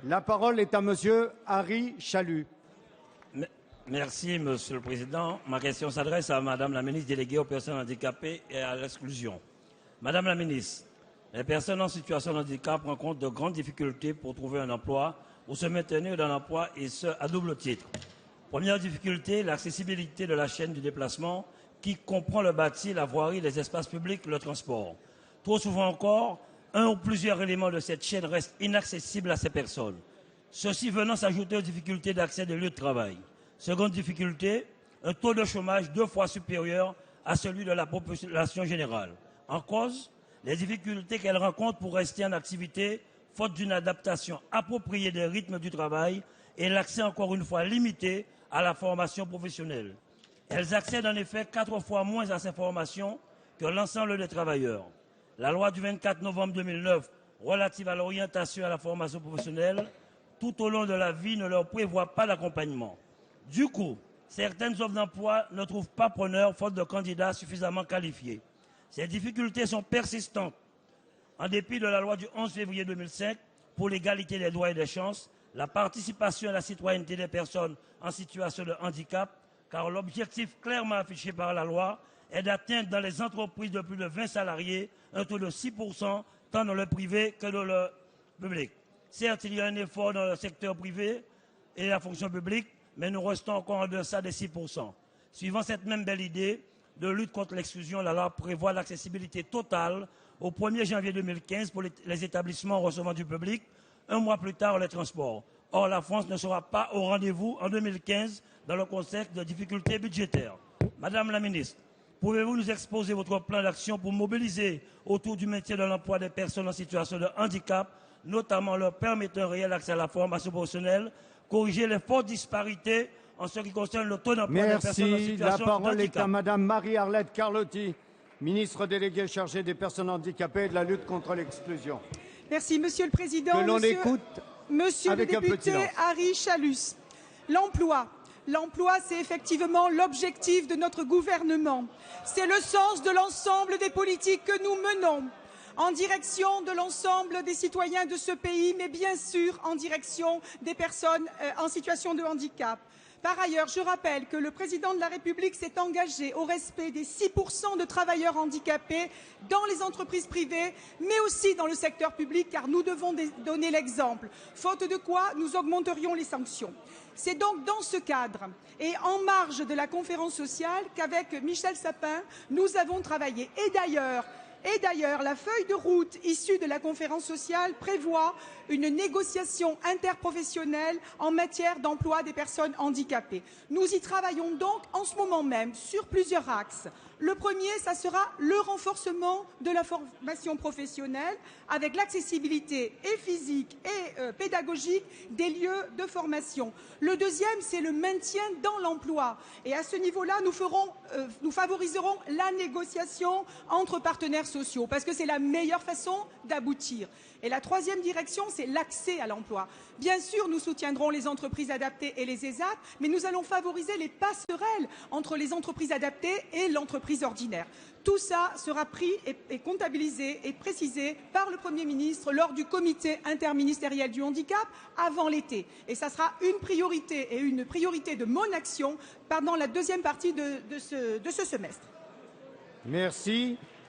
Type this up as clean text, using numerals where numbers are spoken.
La parole est à Monsieur Harry Chalut. Merci, Monsieur le Président. Ma question s'adresse à Madame la ministre déléguée aux personnes handicapées et à l'exclusion. Madame la ministre, les personnes en situation de handicap rencontrent de grandes difficultés pour trouver un emploi ou se maintenir dans l'emploi, et ce, à double titre. Première difficulté, l'accessibilité de la chaîne du déplacement qui comprend le bâti, la voirie, les espaces publics, le transport. Trop souvent encore, un ou plusieurs éléments de cette chaîne restent inaccessibles à ces personnes. Ceci venant s'ajouter aux difficultés d'accès des lieux de travail. Seconde difficulté, un taux de chômage 2 fois supérieur à celui de la population générale. En cause, les difficultés qu'elles rencontrent pour rester en activité, faute d'une adaptation appropriée des rythmes du travail et l'accès encore une fois limité à la formation professionnelle. Elles accèdent en effet 4 fois moins à ces formations que l'ensemble des travailleurs. La loi du 24 novembre 2009 relative à l'orientation et à la formation professionnelle, tout au long de la vie, ne leur prévoit pas d'accompagnement. Du coup, certaines offres d'emploi ne trouvent pas preneur faute de candidats suffisamment qualifiés. Ces difficultés sont persistantes. En dépit de la loi du 11 février 2005 pour l'égalité des droits et des chances, la participation à la citoyenneté des personnes en situation de handicap, car l'objectif clairement affiché par la loi est d'atteindre dans les entreprises de plus de 20 salariés un taux de 6%, tant dans le privé que dans le public. Certes, il y a un effort dans le secteur privé et la fonction publique, mais nous restons encore en deçà des 6%. Suivant cette même belle idée de lutte contre l'exclusion, la loi prévoit l'accessibilité totale au 1er janvier 2015 pour les établissements recevant du public, un mois plus tard les transports. Or, la France ne sera pas au rendez-vous en 2015 dans le contexte de difficultés budgétaires. Madame la ministre, pouvez-vous nous exposer votre plan d'action pour mobiliser autour du maintien de l'emploi des personnes en situation de handicap, notamment leur permettant un réel accès à la formation professionnelle, corriger les fortes disparités en ce qui concerne le taux d'emploi des personnes en situation de handicap? La parole est à Madame Marie-Arlette Carlotti, ministre déléguée chargée des personnes handicapées et de la lutte contre l'exclusion. Merci, Monsieur le Président. Que l'on écoute Monsieur le avec un peu de député silence. Harry Chalus, l'emploi, c'est effectivement l'objectif de notre gouvernement. C'est le sens de l'ensemble des politiques que nous menons en direction de l'ensemble des citoyens de ce pays, mais bien sûr en direction des personnes en situation de handicap. Par ailleurs, je rappelle que le président de la République s'est engagé au respect des 6% de travailleurs handicapés dans les entreprises privées, mais aussi dans le secteur public, car nous devons donner l'exemple, faute de quoi nous augmenterions les sanctions. C'est donc dans ce cadre et en marge de la conférence sociale qu'avec Michel Sapin, nous avons travaillé. Et d'ailleurs, la feuille de route issue de la conférence sociale prévoit une négociation interprofessionnelle en matière d'emploi des personnes handicapées. Nous y travaillons donc en ce moment même sur plusieurs axes. Le premier, ça sera le renforcement de la formation professionnelle avec l'accessibilité et physique et pédagogique des lieux de formation. Le deuxième, c'est le maintien dans l'emploi. Et à ce niveau-là, nous favoriserons la négociation entre partenaires sociaux parce que c'est la meilleure façon d'aboutir. Et la troisième direction, c'est l'accès à l'emploi. Bien sûr, nous soutiendrons les entreprises adaptées et les ESAT, mais nous allons favoriser les passerelles entre les entreprises adaptées et l'entreprise ordinaire. Tout ça sera pris et comptabilisé et précisé par le Premier ministre lors du comité interministériel du handicap avant l'été. Et ça sera une priorité et une priorité de mon action pendant la deuxième partie de ce semestre. Merci.